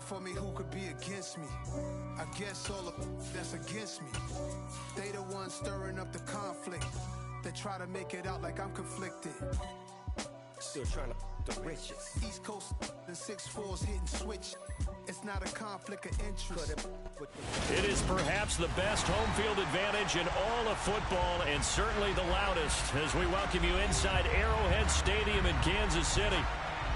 for me, who could be against me? I guess all of that's against me. They the ones stirring up the conflict. They try to make it out like I'm conflicted. Still trying to the riches. East Coast and 6'4's hitting switch. It's not a conflict of interest. It is perhaps the best home field advantage in all of football, and certainly the loudest, as we welcome you inside Arrowhead Stadium in Kansas City.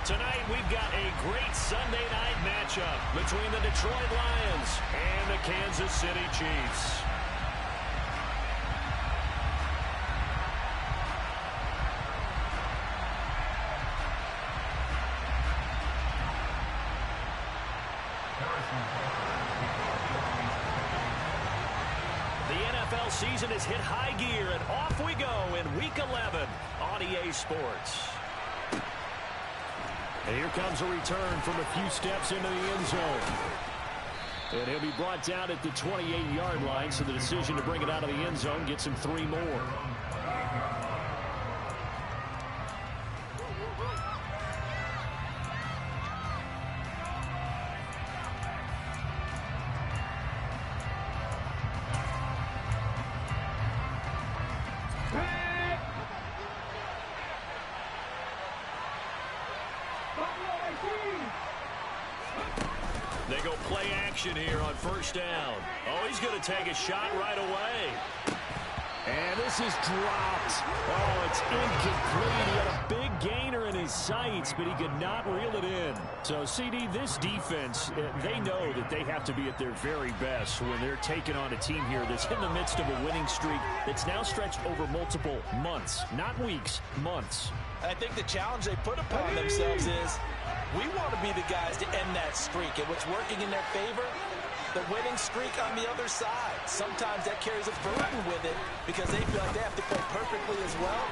Tonight we've got a great Sunday night matchup between the Detroit Lions and the Kansas City Chiefs. Season has hit high gear, and off we go in Week 11 on EA Sports. And here comes a return from a few steps into the end zone. And he'll be brought down at the 28-yard line, so the decision to bring it out of the end zone gets him 3 more. They go play action here on first down. Oh, he's going to take a shot right away. And this is dropped. Oh, it's incomplete. He had a big gainer in his sights, but he could not reel it in. So, CD, this defense, they know that they have to be at their very best when they're taking on a team here that's in the midst of a winning streak that's now stretched over multiple months, not weeks, months. I think the challenge they put upon themselves is we want to be the guys to end that streak. And what's working in their favor? The winning streak on the other side. Sometimes that carries a burden with it because they feel like they have to play perfectly as well.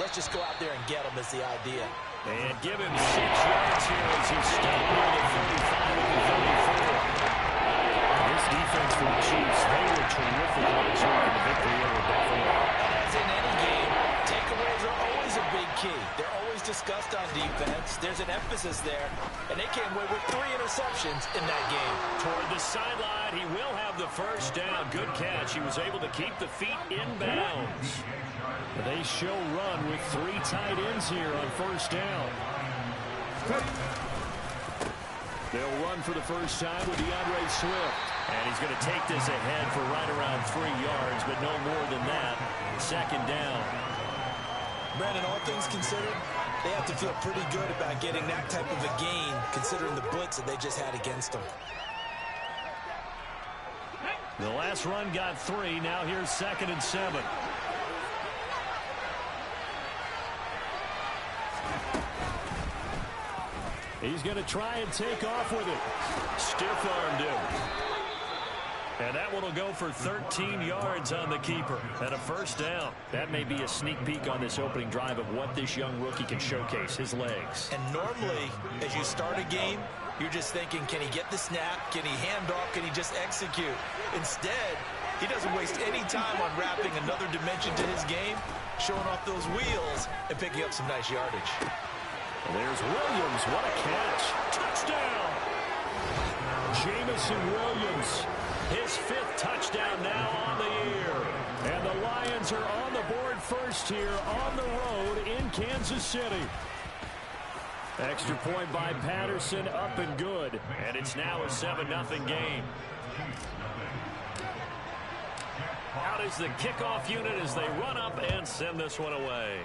Let's just go out there and get them is the idea. And give him 6 yards here as he stopped near the 35 with the 34. This defense for the Chiefs, they were terrific last week in the victory over Buffalo. As in any game, takeaways are always a big key. They're always discussed on defense. There's an emphasis there, and they came away with 3 interceptions in that game. Toward the sideline, he will have the first down. Good catch. He was able to keep the feet in bounds. They show run with 3 tight ends here on first down. They'll run for the first time with DeAndre Swift. And he's going to take this ahead for right around 3 yards, but no more than that. Second down. Brandon, all things considered, they have to feel pretty good about getting that type of a gain, considering the blitz that they just had against them. The last run got 3. Now here's 2nd and 7. He's going to try and take off with it. Stiff-armed him. And that one will go for 13 yards on the keeper and a first down. That may be a sneak peek on this opening drive of what this young rookie can showcase, his legs. And normally, as you start a game, you're just thinking, can he get the snap? Can he hand off? Can he just execute? Instead, he doesn't waste any time on wrapping another dimension to his game, showing off those wheels, and picking up some nice yardage. And there's Williams. What a catch. Touchdown. Jamison Williams. His 5th touchdown now on the year. And the Lions are on the board first here on the road in Kansas City. Extra point by Patterson, up and good. And it's now a 7-0 game. Out is the kickoff unit as they run up and send this one away.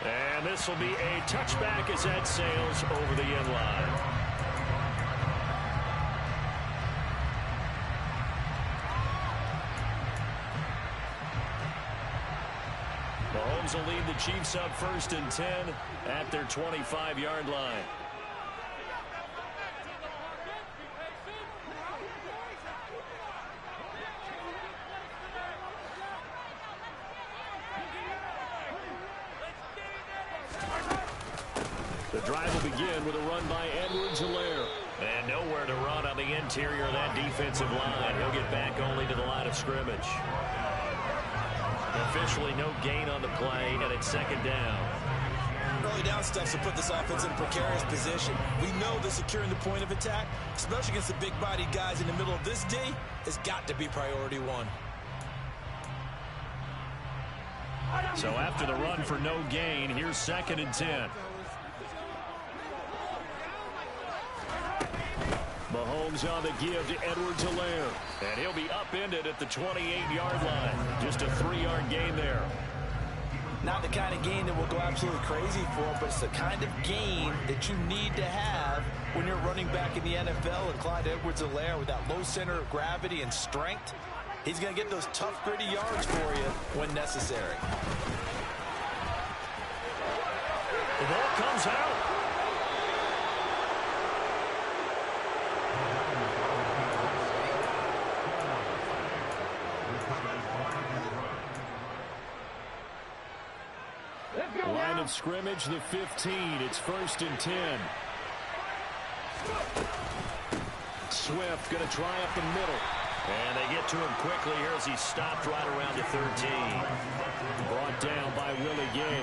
And this will be a touchback as that sails over the end line. Mahomes will lead the Chiefs up 1st and 10 at their 25-yard line. The drive will begin with a run by Edwards-Helaire. And nowhere to run on the interior of that defensive line. He'll get back only to the line of scrimmage. Officially no gain on the play, and it's 2nd down. Well, early down stuff to put this offense in a precarious position. We know that securing the point of attack, especially against the big-bodied guys in the middle of this D, has got to be priority one. So after the run for no gain, here's 2nd and 10. Mahomes on the give to Edwards-Helaire. And he'll be upended at the 28-yard line. Just a 3-yard gain there. Not the kind of gain that we'll go absolutely crazy for, but it's the kind of gain that you need to have when you're running back in the NFL. And Clyde Edwards-Helaire, with that low center of gravity and strength, he's going to get those tough, gritty yards for you when necessary. The ball comes out. Line of scrimmage, the 15. It's 1st and 10. Swift going to try up the middle. And they get to him quickly here as he stopped right around the 13. Brought down by Willie Gay.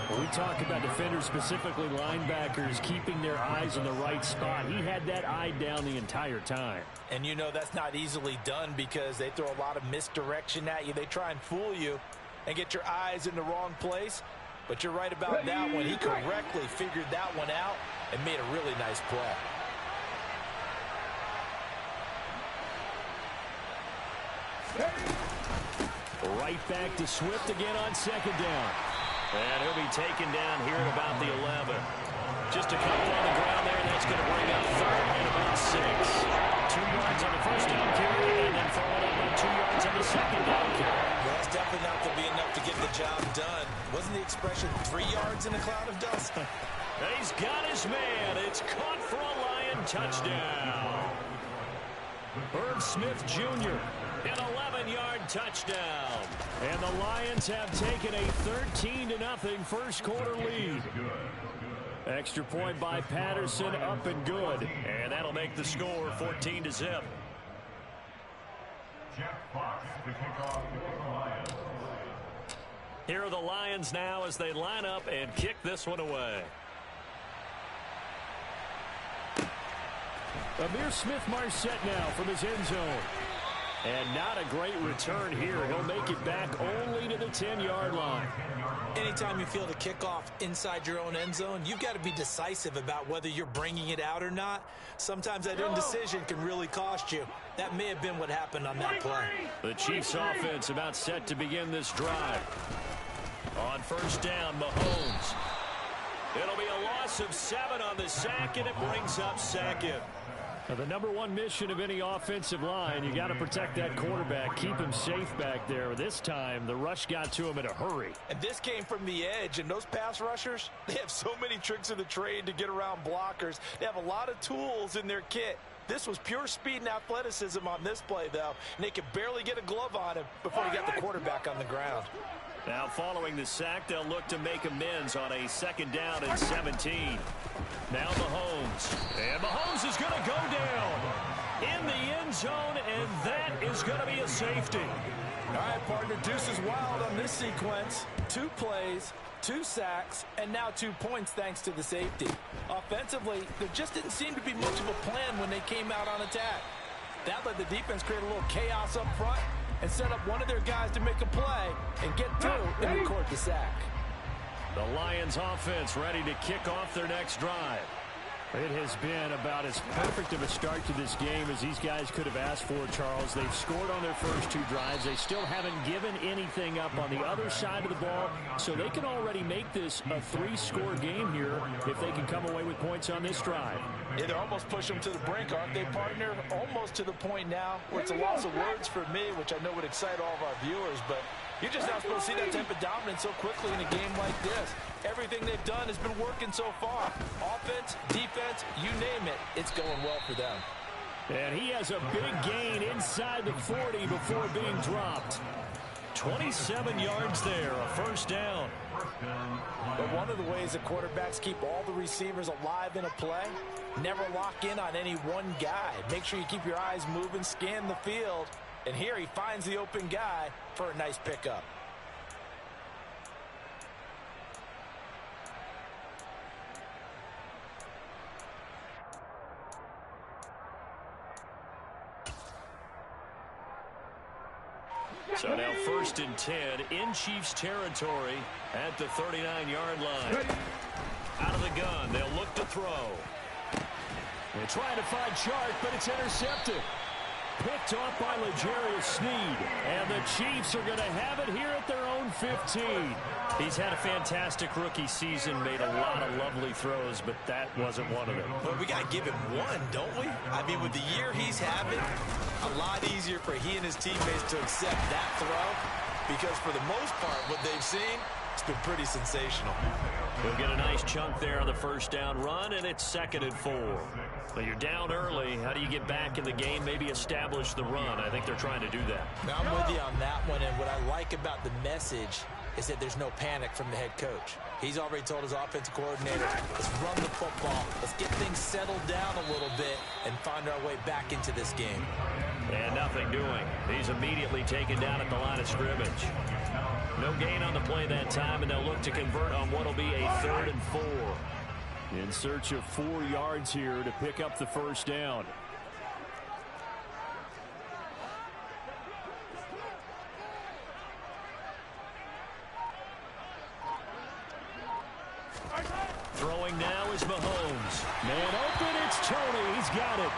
When we talk about defenders, specifically linebackers, keeping their eyes in the right spot, he had that eye down the entire time. And you know that's not easily done because they throw a lot of misdirection at you. They try and fool you and get your eyes in the wrong place. But you're right about that one. He correctly figured that one out and made a really nice play. Right back to Swift again on 2nd down. And he'll be taken down here at about the 11. Just a couple on the ground there, and that's going to bring up 3rd and about 6. 2 yards on the first down carry, and then followed up by 2 yards on the 2nd down carry. Well, that's definitely not going to be enough to get the job done. Wasn't the expression 3 yards in a cloud of dust? He's got his man. It's caught for a Lion touchdown. Herb Smith Jr. an 11-yard touchdown. And the Lions have taken a 13-0 first quarter lead. Extra point by Patterson, up and good. And that'll make the score 14-0. Here are the Lions now as they line up and kick this one away. Amir Smith-Marset now from his end zone. And not a great return here. He'll make it back only to the 10-yard line. Anytime you feel the kickoff inside your own end zone, you've got to be decisive about whether you're bringing it out or not. Sometimes that indecision can really cost you. That may have been what happened on that play. The Chiefs offense about set to begin this drive. On first down, Mahomes. It'll be a loss of 7 on the sack, and it brings up 2nd. Now, the number one mission of any offensive line, you got to protect that quarterback, keep him safe back there. This time, the rush got to him in a hurry. And this came from the edge, and those pass rushers, they have so many tricks of the trade to get around blockers. They have a lot of tools in their kit. This was pure speed and athleticism on this play, though, and they could barely get a glove on him before he got the quarterback on the ground. Now, following the sack, they'll look to make amends on a 2nd down and 17. Now Mahomes. And Mahomes is going to go down in the end zone, and that is going to be a safety. All right, partner, deuce is wild on this sequence. 2 plays, 2 sacks, and now 2 points thanks to the safety. Offensively, there just didn't seem to be much of a plan when they came out on attack. That let the defense create a little chaos up front and set up one of their guys to make a play and get through and record the sack. The Lions offense ready to kick off their next drive. It has been about as perfect of a start to this game as these guys could have asked for, Charles. They've scored on their first 2 drives. They still haven't given anything up on the other side of the ball, so they can already make this a 3-score game here if they can come away with points on this drive. Yeah, they're almost pushing them to the brink, aren't they, partner? Almost to the point now where it's a loss of words for me, which I know would excite all of our viewers, but you're just not supposed to see that type of dominance so quickly in a game like this. Everything they've done has been working so far. Offense, defense, you name it, it's going well for them. And he has a big gain inside the 40 before being dropped. 27 yards there, a first down. But one of the ways that quarterbacks keep all the receivers alive in a play, never lock in on any one guy. Make sure you keep your eyes moving, scan the field, and here he finds the open guy for a nice pickup. So now 1st and 10 in Chiefs territory at the 39-yard line. Out of the gun, they'll look to throw. They're trying to find Chark, but it's intercepted. Picked off by L'Jarius Sneed. And the Chiefs are going to have it here at their own 15. He's had a fantastic rookie season, made a lot of lovely throws, but that wasn't one of them. Well, we got to give him one, don't we? I mean, with the year he's having, a lot easier for he and his teammates to accept that throw, because for the most part, what they've seen, it's been pretty sensational. We'll get a nice chunk there on the first down run, and it's 2nd and 4. But you're down early. How do you get back in the game, maybe establish the run? I think they're trying to do that. Now, I'm with you on that one, and what I like about the message is that there's no panic from the head coach. He's already told his offensive coordinator, let's run the football, let's get things settled down a little bit and find our way back into this game. And nothing doing. He's immediately taken down at the line of scrimmage. No gain on the play that time, and they'll look to convert on what will be a 3rd and 4. In search of 4 yards here to pick up the first down. Throwing now is Mahomes. Man open, it's Tony. He's got it.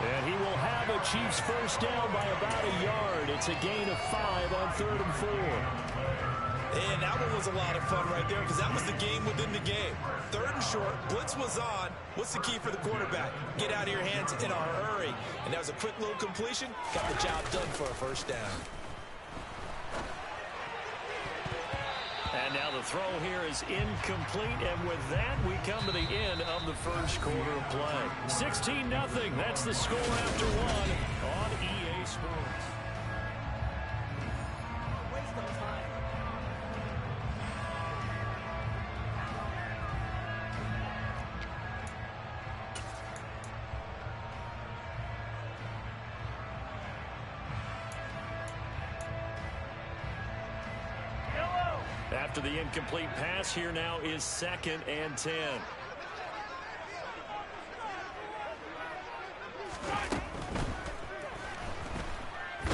And he will have a Chiefs first down by about a yard. It's a gain of 5 on 3rd and 4. And that one was a lot of fun right there, because that was the game within the game. 3rd and short, blitz was on. What's the key for the quarterback? Get out of your hands in a hurry. And that was a quick little completion. Got the job done for a first down. And now the throw here is incomplete, and with that, we come to the end of the first quarter of play. 16-0, that's the score after 1 on EA Sports. Waste of time. After the incomplete pass, here now is 2nd and 10.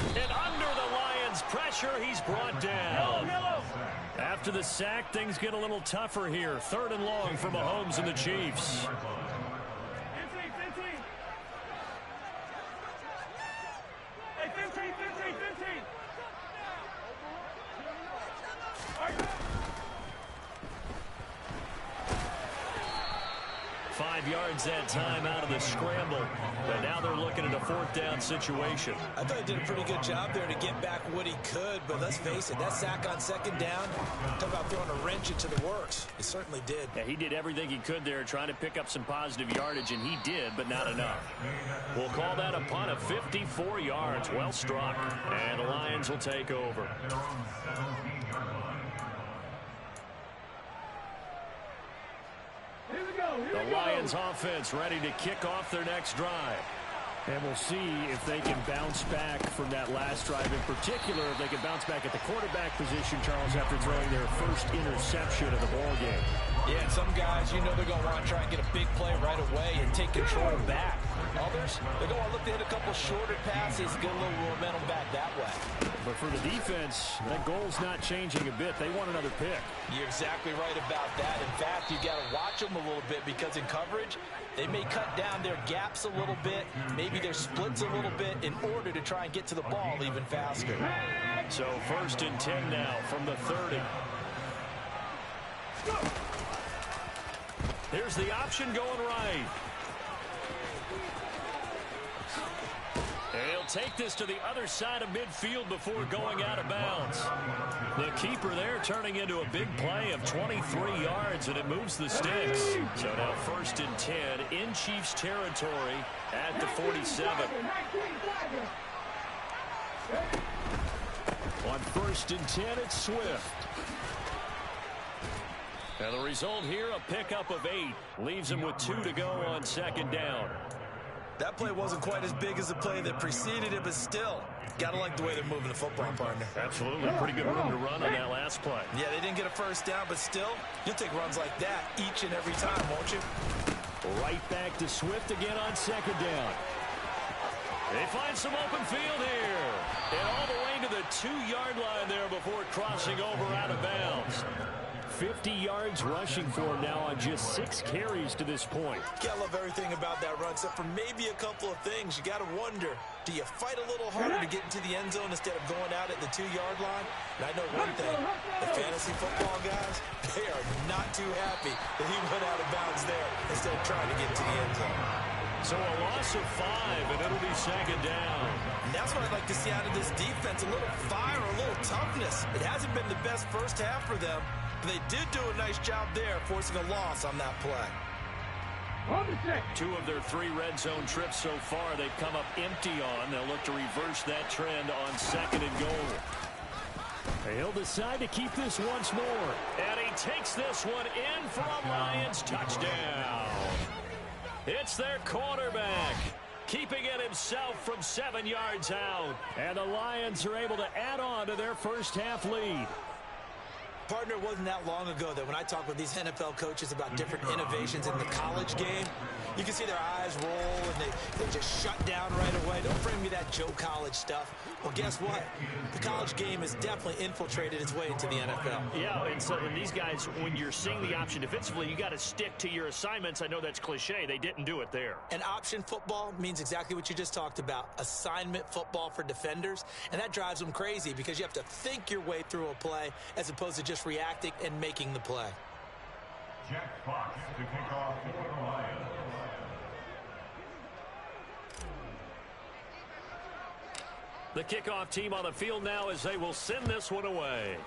And under the Lions' pressure, he's brought down. After the sack, things get a little tougher here. 3rd and long for Mahomes and the Chiefs. Hey, 15. 5 yards that time out of the scramble. But now they're looking at a 4th down situation. I thought he did a pretty good job there to get back what he could, but let's face it, that sack on 2nd down, talk about throwing a wrench into the works. He certainly did. Yeah, he did everything he could there trying to pick up some positive yardage, and he did, but not enough. We'll call that a punt of 54 yards. Well struck. And the Lions will take over. The Lions offense ready to kick off their next drive. And we'll see if they can bounce back from that last drive. In particular, if they can bounce back at the quarterback position, Charles, after throwing their first interception of the ballgame. Yeah, and some guys, you know they're going to want to try and get a big play right away and take control back. Others, they're going to look to hit a couple shorter passes, get a little momentum back that way. But for the defense, that goal's not changing a bit. They want another pick. You're exactly right about that. In fact, you got to watch them a little bit, because in coverage, they may cut down their gaps a little bit, maybe their splits a little bit, in order to try and get to the ball even faster. So 1st and 10 now from the 30. Here's the option going right. And he'll take this to the other side of midfield before going out of bounds. The keeper there turning into a big play of 23 yards, and it moves the sticks. So now 1st and 10 in Chiefs territory at the 47. On 1st and 10, it's Swift. And the result here, a pickup of 8. Leaves him with 2 to go on 2nd down. That play wasn't quite as big as the play that preceded it, but still, got to like the way they're moving the football, partner. Absolutely. Pretty good room to run on that last play. Yeah, they didn't get a first down, but still, you'll take runs like that each and every time, won't you? Right back to Swift again on 2nd down. They find some open field here. And all the way to the 2-yard line there before crossing over out of bounds. 50 yards rushing for him now on just 6 carries to this point. I love everything about that run, except for maybe a couple of things. You got to wonder, do you fight a little harder to get into the end zone instead of going out at the 2-yard line? And I know one thing, the fantasy football guys, they are not too happy that he went out of bounds there instead of trying to get to the end zone. So a loss of 5, and it'll be second down. And that's what I'd like to see out of this defense, a little fire, a little toughness. It hasn't been the best first half for them, but they did do a nice job there forcing a loss on that play. 2 of their 3 red zone trips so far they've come up empty on. They'll look to reverse that trend on second and goal. He'll decide to keep this once more. And he takes this one in for a Lions touchdown. It's their quarterback, keeping it himself from 7 yards out. And the Lions are able to add on to their first half lead. Partner, it wasn't that long ago that when I talk with these NFL coaches about different innovations in the college game, you can see their eyes roll and they just shut down right away. Don't bring me that Joe College stuff. Well, guess what? The college game has definitely infiltrated its way into the NFL. Yeah, and so these guys, when you're seeing the option defensively, you got to stick to your assignments. I know that's cliche. They didn't do it there. And option football means exactly what you just talked about, assignment football for defenders, and that drives them crazy because you have to think your way through a play as opposed to just reacting and making the play. Jack Fox to kick off for the Lions. The kickoff team on the field now as they will send this one away.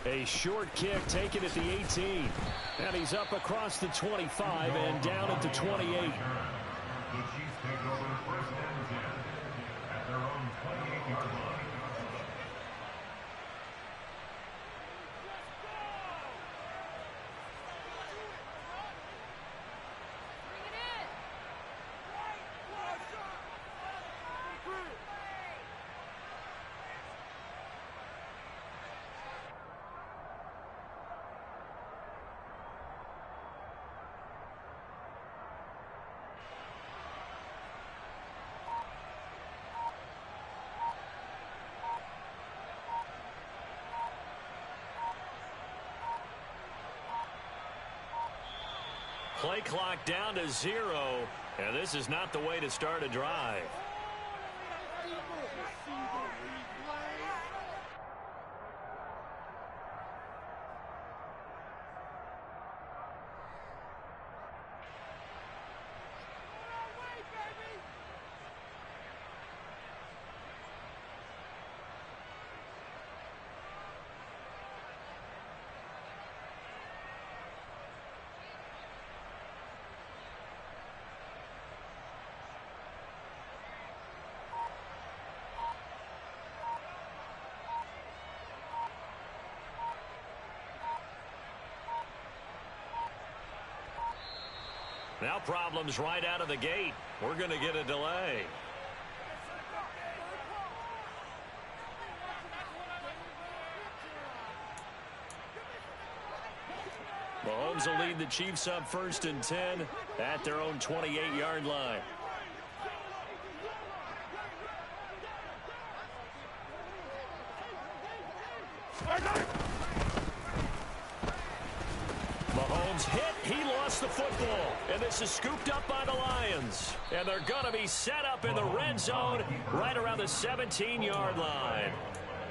A short kick taken at the 18. And he's up across the 25 and down at the 28. The Chiefs take over first and 10 at their own 28-yard line. Play clock down to 0, and this is not the way to start a drive. Now problems right out of the gate. We're going to get a delay. Mahomes will lead the Chiefs up first and 10 at their own 28-yard line. Mahomes hit. He lost the football. And this is scooped up by the Lions. And they're going to be set up in the red zone right around the 17-yard line.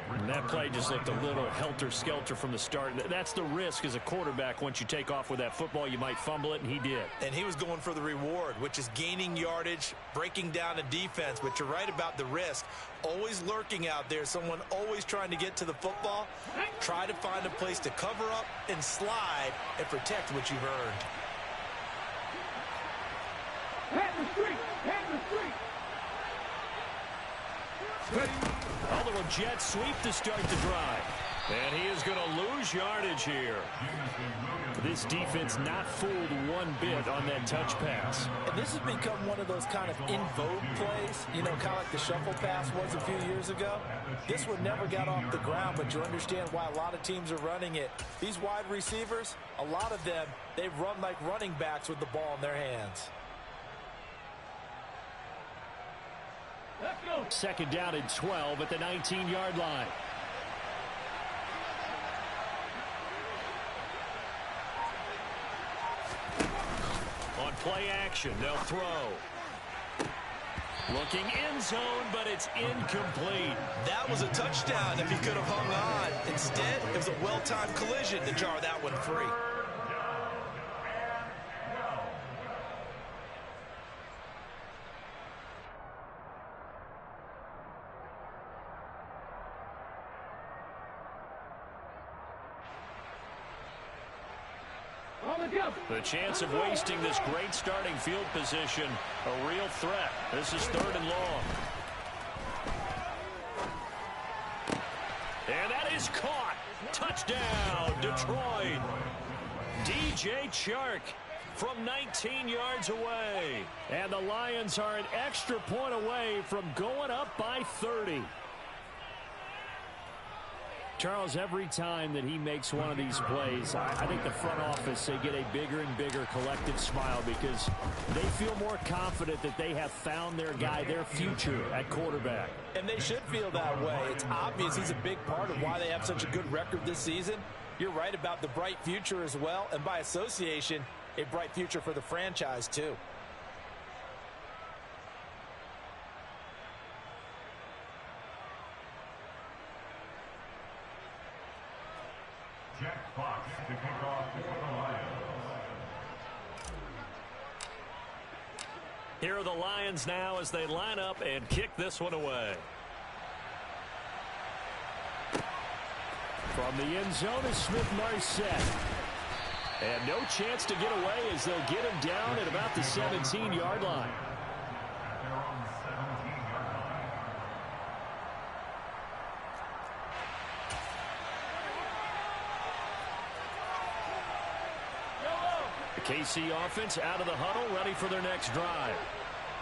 And that play just looked a little helter-skelter from the start. That's the risk as a quarterback. Once you take off with that football, you might fumble it, and he did. And he was going for the reward, which is gaining yardage, breaking down a defense. But you're right about the risk. Always lurking out there, someone always trying to get to the football. Try to find a place to cover up and slide and protect what you've earned. A little jet sweep to start the drive. And he is going to lose yardage here. This defense not fooled one bit on that touch pass. And this has become one of those kind of in vogue plays, you know, kind of like the shuffle pass was a few years ago. This one never got off the ground, but you understand why a lot of teams are running it. These wide receivers, a lot of them, they run like running backs with the ball in their hands. Second down and 12 at the 19-yard line. On play action, they'll throw. Looking end zone, but it's incomplete. That was a touchdown if he could have hung on. Instead, it was a well-timed collision to jar that one free. The chance of wasting this great starting field position, a real threat. This is 3rd and long. And that is caught. Touchdown, Detroit. DJ Chark from 19 yards away. And the Lions are an extra point away from going up by 30. Charles, every time that he makes one of these plays, I think the front office, they get a bigger and bigger collective smile because they feel more confident that they have found their guy, their future at quarterback. And they should feel that way. It's obvious he's a big part of why they have such a good record this season. You're right about the bright future as well, and by association, a bright future for the franchise too. Jack Fox to kick off for the Lions. Here are the Lions now as they line up and kick this one away. From the end zone is Smith-Marset. And no chance to get away as they'll get him down at about the 17-yard line. At their own 17-yard line. The KC offense out of the huddle, ready for their next drive.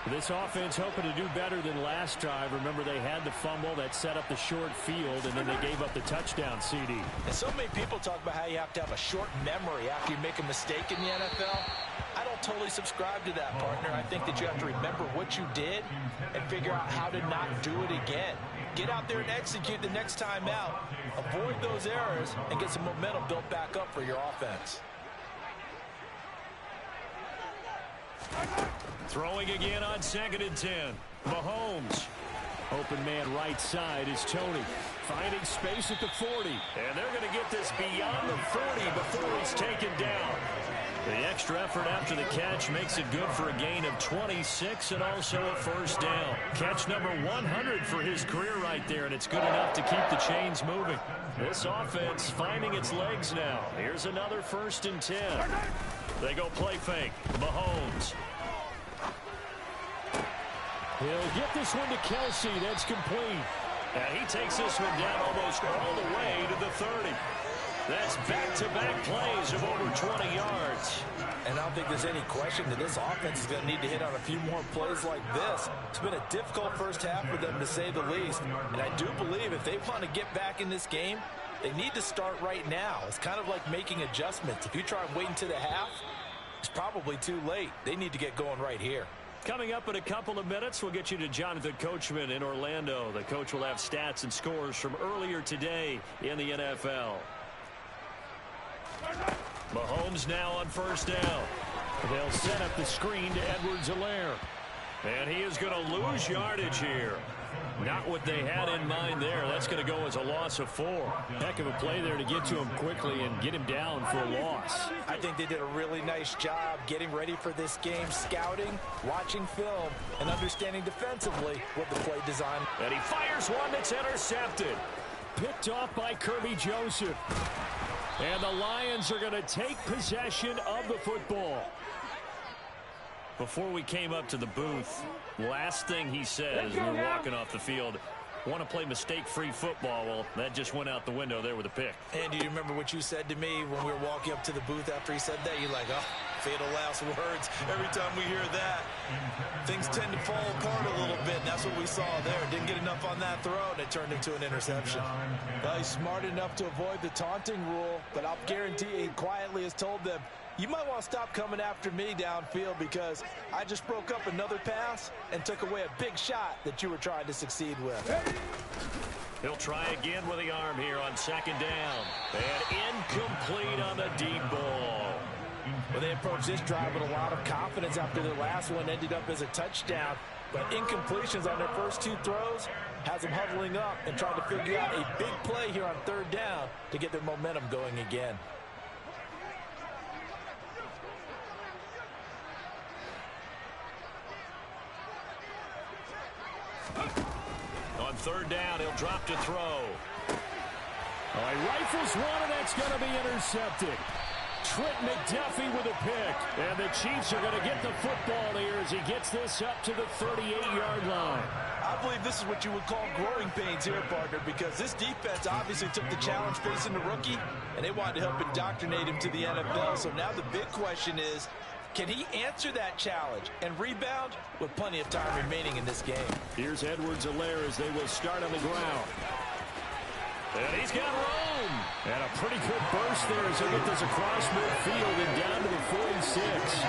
This offense hoping to do better than last drive. Remember, they had the fumble that set up the short field, and then they gave up the touchdown CD. And so many people talk about how you have to have a short memory after you make a mistake in the NFL. I don't totally subscribe to that, partner. I think that you have to remember what you did and figure out how to not do it again. Get out there and execute the next time out. Avoid those errors and get some momentum built back up for your offense. Throwing again on 2nd and 10. Mahomes. Open man right side is Tony. Finding space at the 40. And they're going to get this beyond the 40 before he's taken down. The extra effort after the catch makes it good for a gain of 26 and also a first down. Catch number 100 for his career right there, and it's good enough to keep the chains moving. This offense finding its legs now. Here's another 1st and 10. They go play fake. Mahomes. He'll get this one to Kelsey. That's complete. And he takes this one down almost all the way to the 30. That's back-to-back plays of over 20 yards. And I don't think there's any question that this offense is going to need to hit on a few more plays like this. It's been a difficult first half for them, to say the least. And I do believe if they want to get back in this game, they need to start right now. It's kind of like making adjustments. If you try and wait until the half, it's probably too late. They need to get going right here. Coming up in a couple of minutes, we'll get you to Jonathan Coachman in Orlando. The coach will have stats and scores from earlier today in the NFL. Mahomes now on 1st down. They'll set up the screen to Edwards-Helaire. And he is going to lose yardage here. Not what they had in mind there. That's going to go as a loss of 4. Heck of a play there to get to him quickly and get him down for a loss. I think they did a really nice job getting ready for this game, scouting, watching film, and understanding defensively what the play design. And he fires one that's intercepted. Picked off by Kirby Joseph. And the Lions are going to take possession of the football. Before we came up to the booth, last thing he said as we were walking off the field, want to play mistake-free football. Well, that just went out the window there with a pick. And do you remember what you said to me when we were walking up to the booth after he said that? You're like, oh, fatal last words. Every time we hear that, things tend to fall apart a little bit. And that's what we saw there. Didn't get enough on that throw, and it turned into an interception. Well, he's smart enough to avoid the taunting rule, but I'll guarantee he quietly has told them, you might want to stop coming after me downfield because I just broke up another pass and took away a big shot that you were trying to succeed with. He'll try again with the arm here on second down. And incomplete on the deep ball. Well, they approached this drive with a lot of confidence after their last one ended up as a touchdown. But incompletions on their first two throws has them huddling up and trying to figure out a big play here on third down to get their momentum going again. On third down, he'll drop to throw. He rifles one, and that's going to be intercepted. Trent McDuffie with a pick. And the Chiefs are going to get the football here as he gets this up to the 38-yard line. I believe this is what you would call growing pains here, partner, because this defense obviously took the challenge facing the rookie, and they wanted to help indoctrinate him to the NFL. So now the big question is, can he answer that challenge and rebound with plenty of time remaining in this game? Here's Edwards-Helaire as they will start on the ground. And he's got room. And a pretty good burst there as they get this across midfield and down to the 46.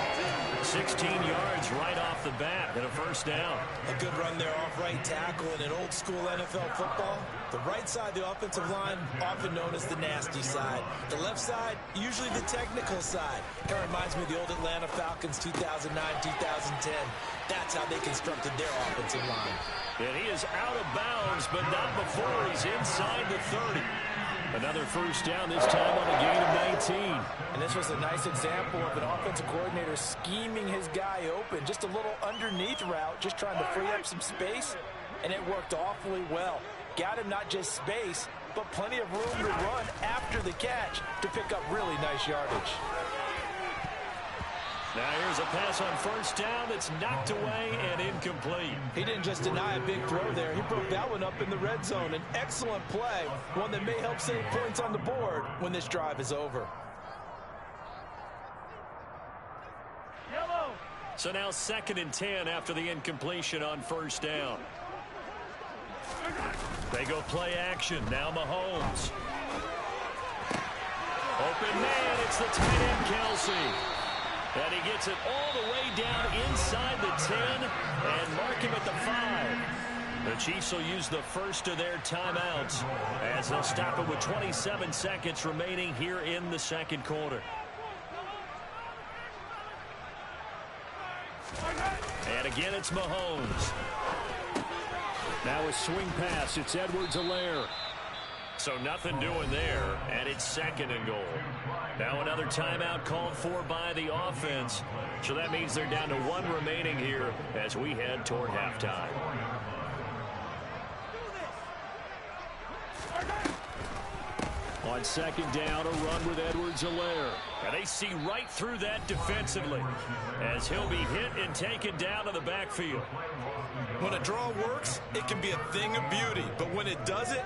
16 yards right off the bat and a first down. A good run there off right tackle in an old school NFL football. The right side of the offensive line, often known as the nasty side. The left side, usually the technical side. Kind of reminds me of the old Atlanta Falcons 2009, 2010. That's how they constructed their offensive line. And he is out of bounds, but not before he's inside the 30. Another first down, this time on a gain of 19. And this was a nice example of an offensive coordinator scheming his guy open. Just a little underneath route, just trying to free up some space. And it worked awfully well. Got him not just space, but plenty of room to run after the catch to pick up really nice yardage. Now here's a pass on first down that's knocked away and incomplete. He didn't just deny a big throw there. He broke that one up in the red zone. An excellent play, one that may help save points on the board when this drive is over. Yellow. So now 2nd and 10 after the incompletion on first down. They go play action. Now Mahomes. Open man. It's the tight end, Kelsey. And he gets it all the way down inside the 10 and mark him at the 5. The Chiefs will use the first of their timeouts as they'll stop it with 27 seconds remaining here in the second quarter. And again, it's Mahomes. Now a swing pass. It's Edwards-Helaire. So nothing doing there, and it's 2nd and goal. Now another timeout called for by the offense. So that means they're down to 1 remaining here as we head toward halftime. On 2nd down, a run with Edwards-Helaire. And they see right through that defensively as he'll be hit and taken down to the backfield. When a draw works, it can be a thing of beauty. But when it doesn't,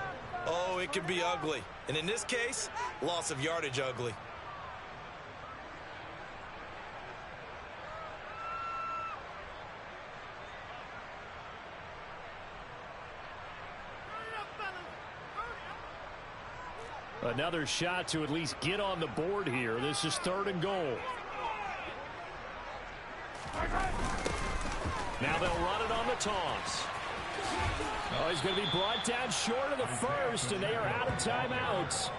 oh, it can be ugly. And in this case, loss of yardage ugly. Another shot to at least get on the board here. This is 3rd and goal. Now they'll run it on the toss. Oh, he's going to be brought down short of the first, and they are out of timeouts.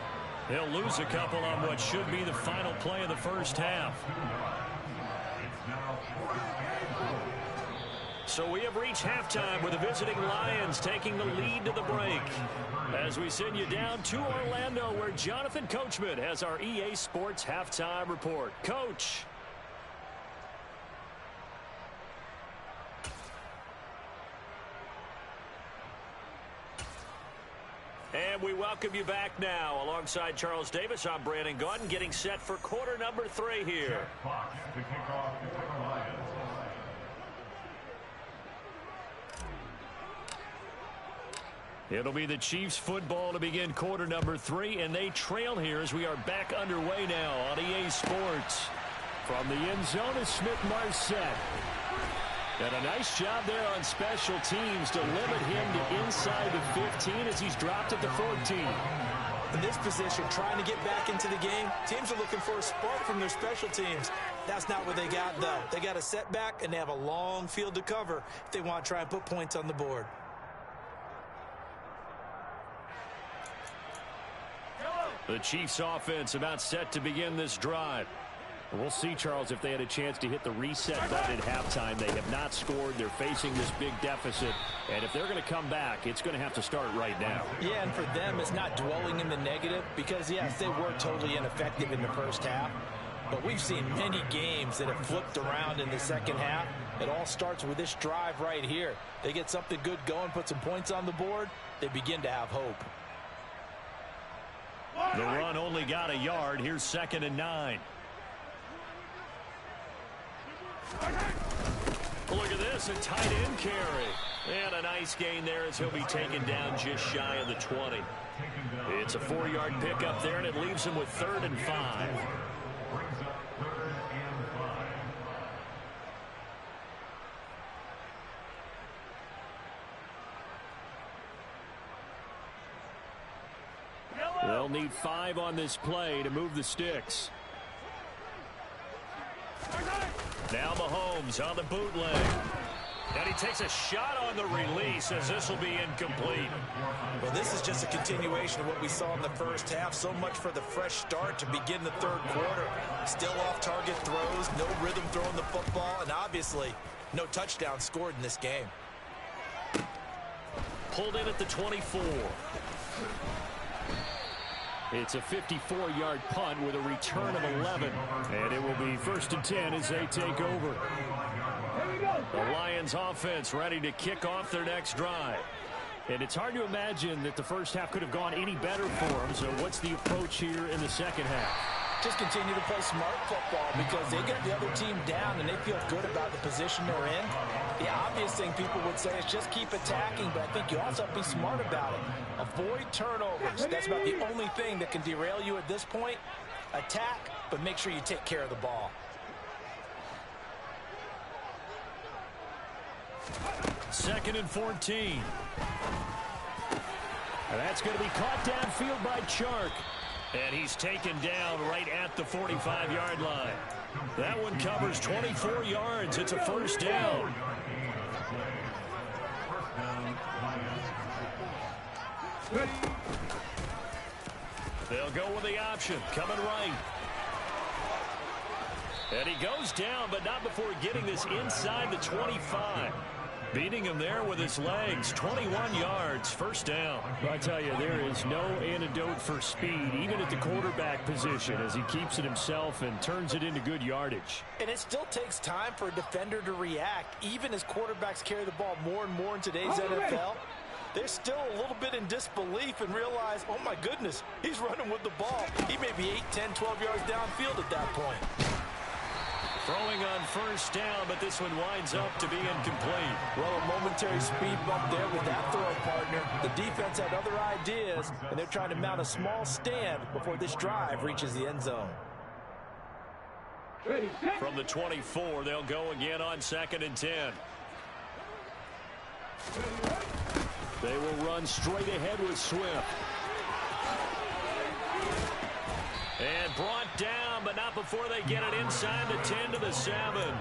They'll lose a couple on what should be the final play of the first half. So we have reached halftime with the visiting Lions taking the lead to the break. As we send you down to Orlando, where Jonathan Coachman has our EA Sports halftime report. Coach. And we welcome you back now. Alongside Charles Davis, I'm Brandon Gaudin, getting set for quarter number 3 here. It'll be the Chiefs football to begin quarter number 3, and they trail here as we are back underway now on EA Sports. From the end zone is Smith-Marsette. And a nice job there on special teams to limit him to inside the 15 as he's dropped at the 14. In this position, trying to get back into the game, teams are looking for a spark from their special teams. That's not what they got, though. They got a setback, and they have a long field to cover if they want to try and put points on the board. The Chiefs offense about set to begin this drive. We'll see, Charles, if they had a chance to hit the reset button at halftime. They have not scored. They're facing this big deficit. And if they're going to come back, it's going to have to start right now. Yeah, and for them, it's not dwelling in the negative because, yes, they were totally ineffective in the first half. But we've seen many games that have flipped around in the second half. It all starts with this drive right here. They get something good going, put some points on the board, they begin to have hope. The run only got a yard. Here's 2nd and 9. Look at this, a tight end carry. And a nice gain there as he'll be taken down just shy of the 20. It's a 4-yard pickup there, and it leaves him with 3rd and 5. Brings up 3rd and 5. They'll need 5 on this play to move the sticks. Now Mahomes on the bootleg. And he takes a shot on the release as this will be incomplete. Well, this is just a continuation of what we saw in the first half. So much for the fresh start to begin the third quarter. Still off-target throws, no rhythm throwing the football, and obviously no touchdown scored in this game. Pulled in at the 24. It's a 54-yard punt with a return of 11. And it will be 1st and 10 as they take over. The Lions offense ready to kick off their next drive. And it's hard to imagine that the first half could have gone any better for them. So what's the approach here in the second half? Just continue to play smart football because they get the other team down and they feel good about the position they're in. The obvious thing people would say is just keep attacking, but I think you also have to be smart about it. Avoid turnovers. That's about the only thing that can derail you at this point. Attack, but make sure you take care of the ball. Second and 14. And that's going to be caught downfield by Chark. And he's taken down right at the 45-yard line. That one covers 24 yards. It's a 1st down. They'll go with the option. Coming right. And he goes down, but not before getting this inside the 25. Beating him there with his legs. 21 yards, 1st down. I tell you, there is no antidote for speed, even at the quarterback position, as he keeps it himself and turns it into good yardage. And it still takes time for a defender to react, even as quarterbacks carry the ball more and more in today's NFL. They're still a little bit in disbelief and realize, oh my goodness, he's running with the ball. He may be 8, 10, 12 yards downfield at that point. Throwing on 1st down, but this one winds up to be incomplete. Well, a momentary speed bump there with that throw partner. The defense had other ideas, and they're trying to mount a small stand before this drive reaches the end zone. From the 24, they'll go again on 2nd and 10. They will run straight ahead with Swift. And brought down, but not before they get it inside the 10 to the 7.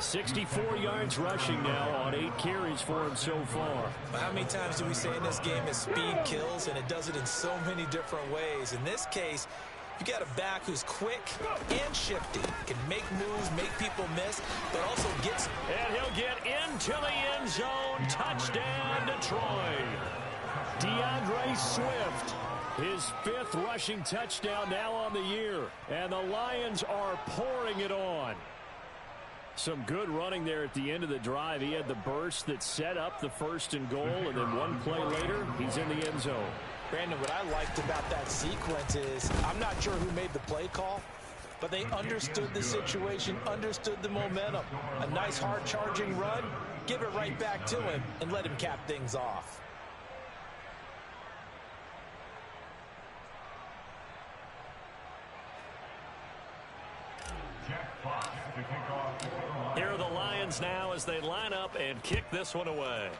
64 yards rushing now on 8 carries for him so far. How many times do we say in this game is speed kills, and it does it in so many different ways. In this case, you got a back who's quick and shifty, can make moves, make people miss, but also gets... And he'll get into the end zone. Touchdown, Detroit. DeAndre Swift. His 5th rushing touchdown now on the year. And the Lions are pouring it on. Some good running there at the end of the drive. He had the burst that set up the 1st and goal, and then one play later, he's in the end zone. Brandon, what I liked about that sequence is, I'm not sure who made the play call, but they understood the situation, understood the momentum. A nice hard-charging run, give it right back to him, and let him cap things off. Here are the Lions now as they line up and kick this one away.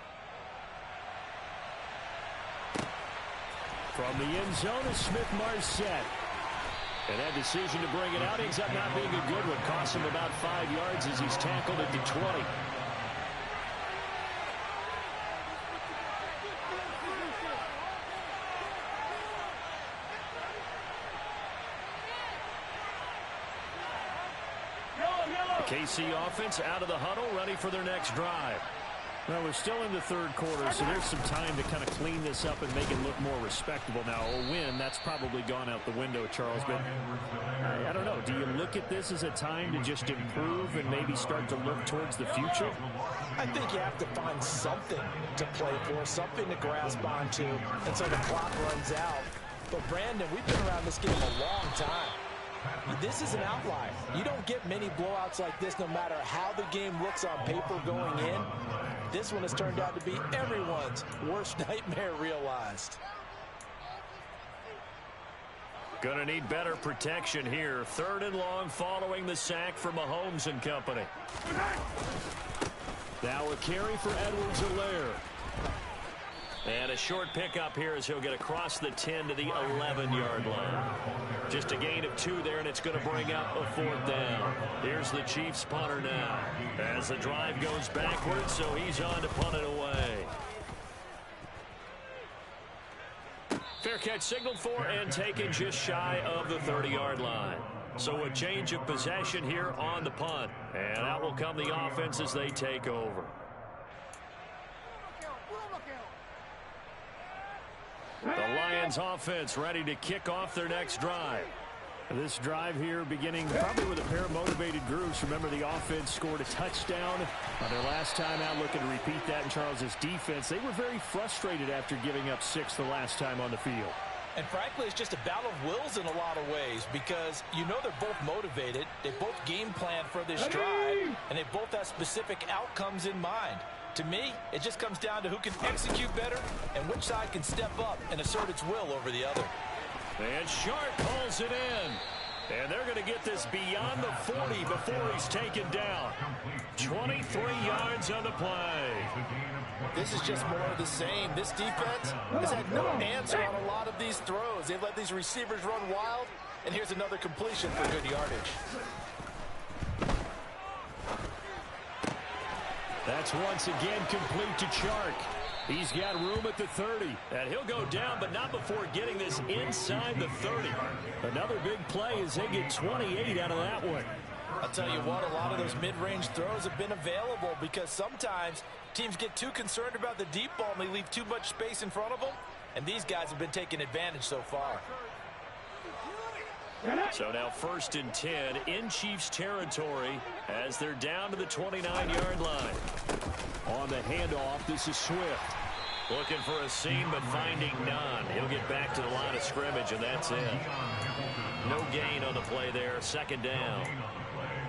From the end zone is Smith-Marsette. And that decision to bring it out ends up not being a good one. Costs him about 5 yards as he's tackled at the 20. KC offense out of the huddle, ready for their next drive. Well, we're still in the third quarter, so there's some time to kind of clean this up and make it look more respectable. Now, a win, that's probably gone out the window, Charles. But I don't know. Do you look at this as a time to just improve and maybe start to look towards the future? I think you have to find something to play for, something to grasp onto until the clock runs out. But, Brandon, we've been around this game a long time. This is an outlier. You don't get many blowouts like this no matter how the game looks on paper going in. This one has turned out to be everyone's worst nightmare realized. Gonna need better protection here. 3rd and long following the sack from Mahomes and company. Now a carry for Edwards-Helaire. And a short pickup here as he'll get across the 10 to the 11-yard line. Just a gain of 2 there, and it's going to bring up a 4th down. Here's the Chiefs punter now as the drive goes backwards, so he's on to punt it away. Fair catch signaled for and taken just shy of the 30-yard line. So a change of possession here on the punt. And out will come the offense as they take over. The Lions offense ready to kick off their next drive. This drive here beginning probably with a pair of motivated groups. Remember, the offense scored a touchdown on their last time out, looking to repeat that in Charles's defense. They were very frustrated after giving up 6 the last time on the field. And frankly, it's just a battle of wills in a lot of ways because you know they're both motivated. They both game plan for this drive, and they both have specific outcomes in mind. To me, it just comes down to who can execute better and which side can step up and assert its will over the other. And Sharp pulls it in. And they're going to get this beyond the 40 before he's taken down. 23 yards on the play. This is just more of the same. This defense has had no answer on a lot of these throws. They've let these receivers run wild, and here's another completion for good yardage. That's once again complete to Chark. He's got room at the 30. And he'll go down, but not before getting this inside the 30. Another big play as they get 28 out of that one. I'll tell you what, a lot of those mid-range throws have been available because sometimes teams get too concerned about the deep ball and they leave too much space in front of them. And these guys have been taking advantage so far. So now 1st and 10 in Chiefs territory as they're down to the 29-yard line. On the handoff, this is Swift. Looking for a seam, but finding none. He'll get back to the line of scrimmage, and that's it. No gain on the play there. 2nd down.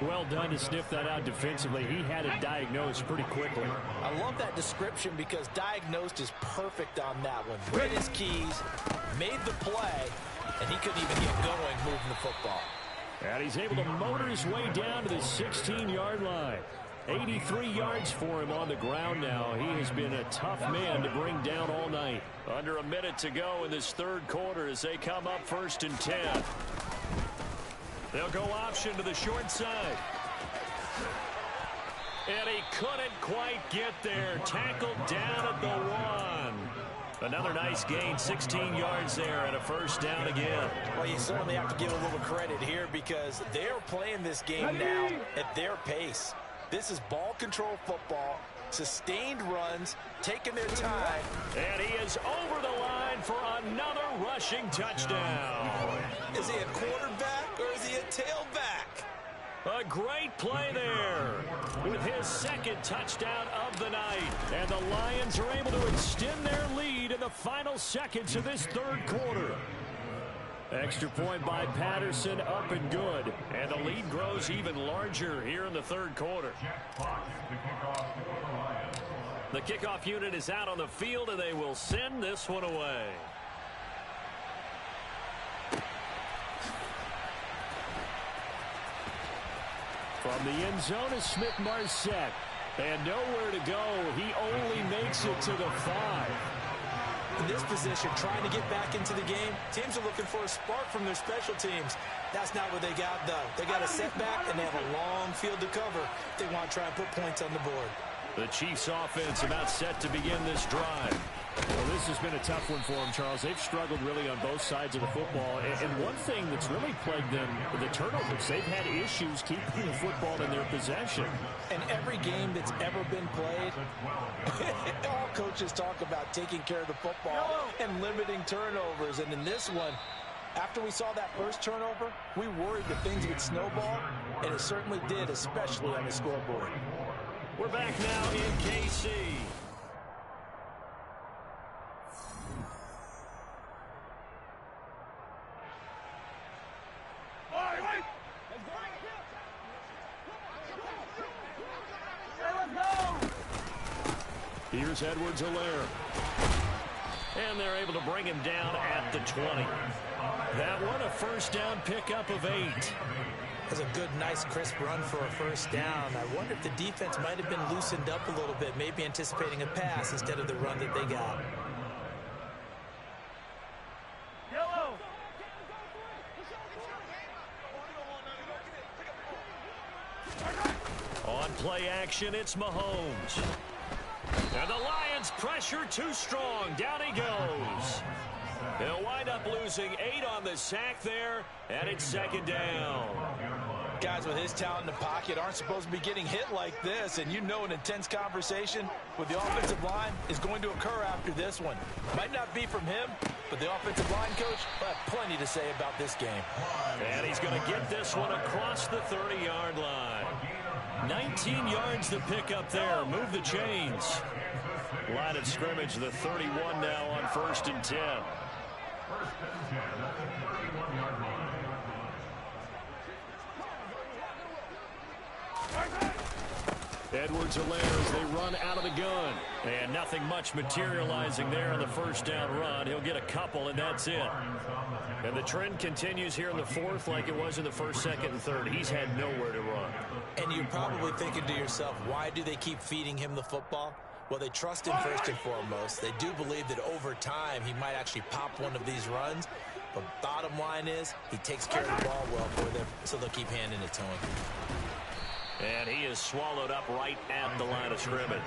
Well done to sniff that out defensively. He had it diagnosed pretty quickly. I love that description because diagnosed is perfect on that one. Read his keys, made the play, and he couldn't even get going moving the football. And he's able to motor his way down to the 16-yard line. 83 yards for him on the ground now. He has been a tough man to bring down all night. Under a minute to go in this 3rd quarter as they come up 1st and 10. They'll go option to the short side. And he couldn't quite get there. Tackled down at the 1. Another nice gain, 16 yards there and a 1st down again. Well, you certainly have to give a little credit here because they're playing this game now at their pace. This is ball control football, sustained runs, taking their time. And he is over the line for another rushing touchdown. Is he a quarterback or is he a tailback? A great play there with his 2nd touchdown of the night. And the Lions are able to extend their lead in the final seconds of this 3rd quarter. Extra point by Patterson, up and good. And the lead grows even larger here in the 3rd quarter. The kickoff unit is out on the field, and they will send this one away. From the end zone is Smith-Marsette. And nowhere to go. He only makes it to the 5. In this position, trying to get back into the game, teams are looking for a spark from their special teams. That's not what they got, though. They got a setback, and they have a long field to cover if they want to try and put points on the board. The Chiefs offense about set to begin this drive. Well, this has been a tough one for them, Charles. They've struggled really on both sides of the football. And one thing that's really plagued them, the turnovers. They've had issues keeping the football in their possession. And every game that's ever been played, all coaches talk about taking care of the football and limiting turnovers. And in this one, after we saw that first turnover, we worried that things would snowball, and it certainly did, especially on the scoreboard. We're back now in KC. Here's Edwards-Helaire. And they're able to bring him down at the 20. That one, a first down pickup of 8. That's a good, nice, crisp run for a first down. I wonder if the defense might have been loosened up a little bit, maybe anticipating a pass instead of the run that they got. Yellow. On play action, it's Mahomes. And the Lions pressure too strong. Down he goes. They'll wind up losing 8 on the sack there, and it's second down. Guys with his talent in the pocket aren't supposed to be getting hit like this, and you know an intense conversation with the offensive line is going to occur after this one. Might not be from him, but the offensive line coach will have plenty to say about this game. And he's going to get this one across the 30-yard line. 19 yards to pick up there. Move the chains. Line of scrimmage, the 31 now on 1st and 10. First and 10 at the 31-yard line. Edwards-Helaire as they run out of the gun. And nothing much materializing there on the first down run. He'll get a couple, and that's it. And the trend continues here in the 4th like it was in the 1st, 2nd, and 3rd. He's had nowhere to run. And you're probably thinking to yourself, why do they keep feeding him the football? Well, they trust him first and foremost. They do believe that over time he might actually pop one of these runs. But bottom line is he takes care of the ball well for them, so they'll keep handing it to him. And he is swallowed up right at the line of scrimmage.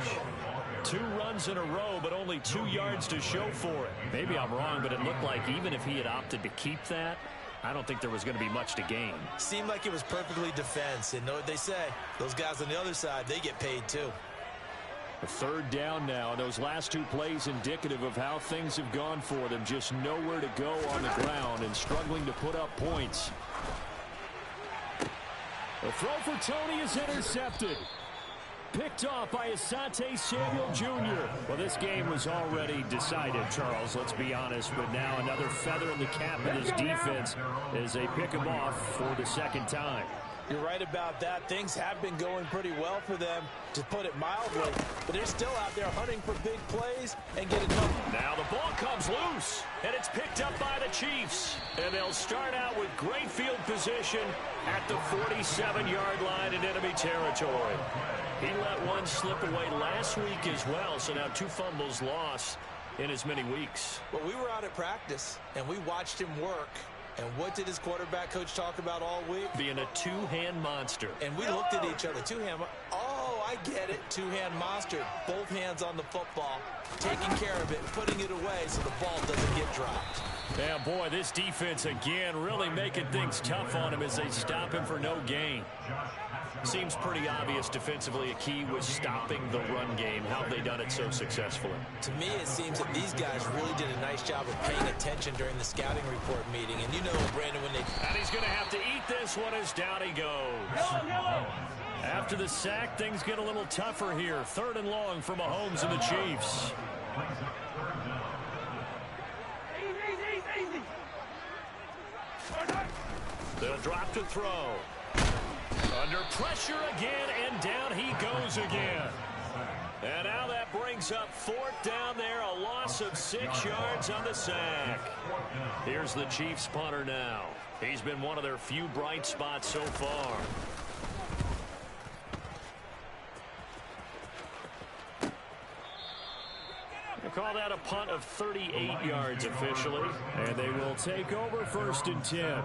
2 runs in a row, but only 2 yards to show for it. Maybe I'm wrong, but it looked like even if he had opted to keep that, I don't think there was going to be much to gain. Seemed like it was perfectly defense. And know what they say, those guys on the other side, they get paid too. A 3rd down now. Those last 2 plays indicative of how things have gone for them. Just nowhere to go on the ground and struggling to put up points. The throw for Tony is intercepted. Picked off by Asante Samuel Jr. Well, this game was already decided, Charles, let's be honest. But now another feather in the cap of this defense as they pick him off for the 2nd time. You're right about that. Things have been going pretty well for them, to put it mildly. But they're still out there hunting for big plays and getting done. Now the ball comes loose, and it's picked up by the Chiefs. And they'll start out with great field position at the 47-yard line in enemy territory. He let one slip away last week as well, so now 2 fumbles lost in as many weeks. Well, we were out at practice, and we watched him work. And what did his quarterback coach talk about all week? Being a 2-hand monster. And we looked at each other. 2-hand. Oh, I get it. 2-hand monster. Both hands on the football, taking care of it, putting it away so the ball doesn't get dropped. Yeah, boy, this defense again really making things tough on him as they stop him for no gain. Seems pretty obvious defensively a key was stopping the run game. How have they done it so successfully? To me, it seems that these guys really did a nice job of paying attention during the scouting report meeting. And you know, Brandon, when they... And he's going to have to eat this one as down he goes. After the sack, things get a little tougher here. 3rd and long for Mahomes and the Chiefs. They'll drop to throw. Under pressure again, and down he goes again. And now that brings up 4th down there, a loss of 6 yards on the sack. Here's the Chiefs punter now. He's been one of their few bright spots so far. call that a punt of 38 yards officially. And they will take over 1st and 10.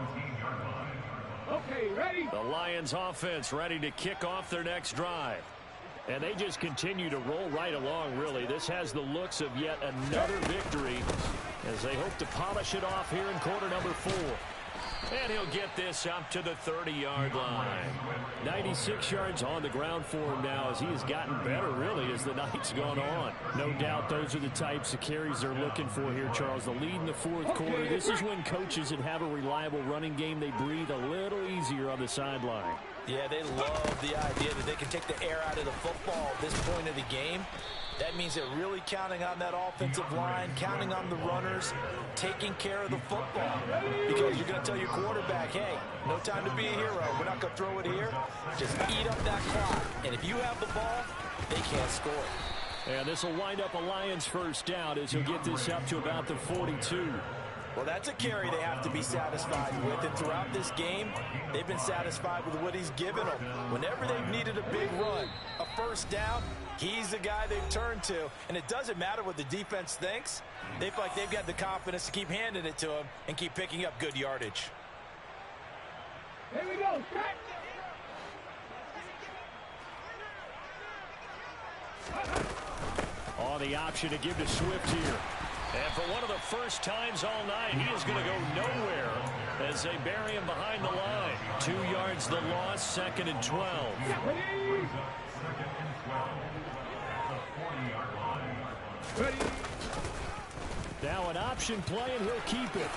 Okay, ready? The Lions offense ready to kick off their next drive. And they just continue to roll right along, really. This has the looks of yet another victory as they hope to polish it off here in quarter number 4. And he'll get this up to the 30-yard line. 96 yards on the ground for him now as he has gotten better, really, as the night's gone on. No doubt those are the types of carries they're looking for here, Charles. The lead in the 4th quarter. This is when coaches that have a reliable running game, they breathe a little easier on the sideline. Yeah, they love the idea that they can take the air out of the football at this point of the game. That means they're really counting on that offensive line, counting on the runners, taking care of the football. Because you're going to tell your quarterback, hey, no time to be a hero. We're not going to throw it here. Just eat up that clock. And if you have the ball, they can't score. And this will wind up a Lions 1st down as he'll get this up to about the 42. Well, that's a carry they have to be satisfied with. And throughout this game, they've been satisfied with what he's given them. Whenever they've needed a big run, a 1st down, he's the guy they've turned to. And it doesn't matter what the defense thinks. They feel like they've got the confidence to keep handing it to him and keep picking up good yardage. Here we go. On the option to give to Swift here. And for one of the first times all night, he is going to go nowhere as they bury him behind the line. 2 yards the loss, 2nd and 12. Ready? Now an option play, and he'll keep it.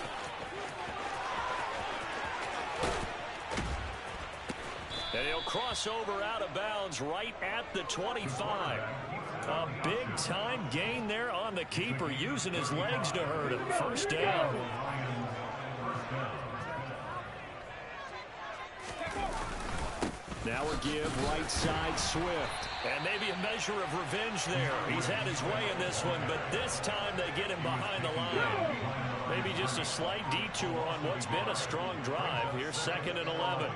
And he'll cross over out of bounds right at the 25. A big-time gain there on the keeper, using his legs to hurt him. 1st down. Now a give, right side, Swift. And maybe a measure of revenge there. He's had his way in this one, but this time they get him behind the line. Maybe just a slight detour on what's been a strong drive. Here's 2nd and 11.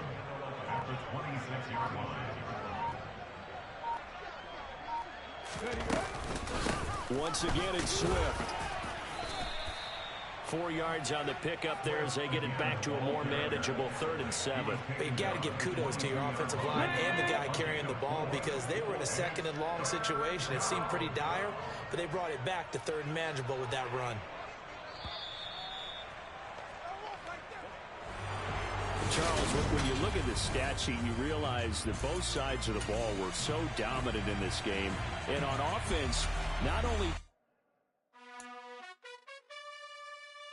Once again, it's Swift. 4 yards on the pickup there as they get it back to a more manageable 3rd and 7. But you got to give kudos to your offensive line and the guy carrying the ball because they were in a 2nd and long situation. It seemed pretty dire, but they brought it back to 3rd and manageable with that run. Charles, when you look at the stat sheet, you realize that both sides of the ball were so dominant in this game. And on offense, not only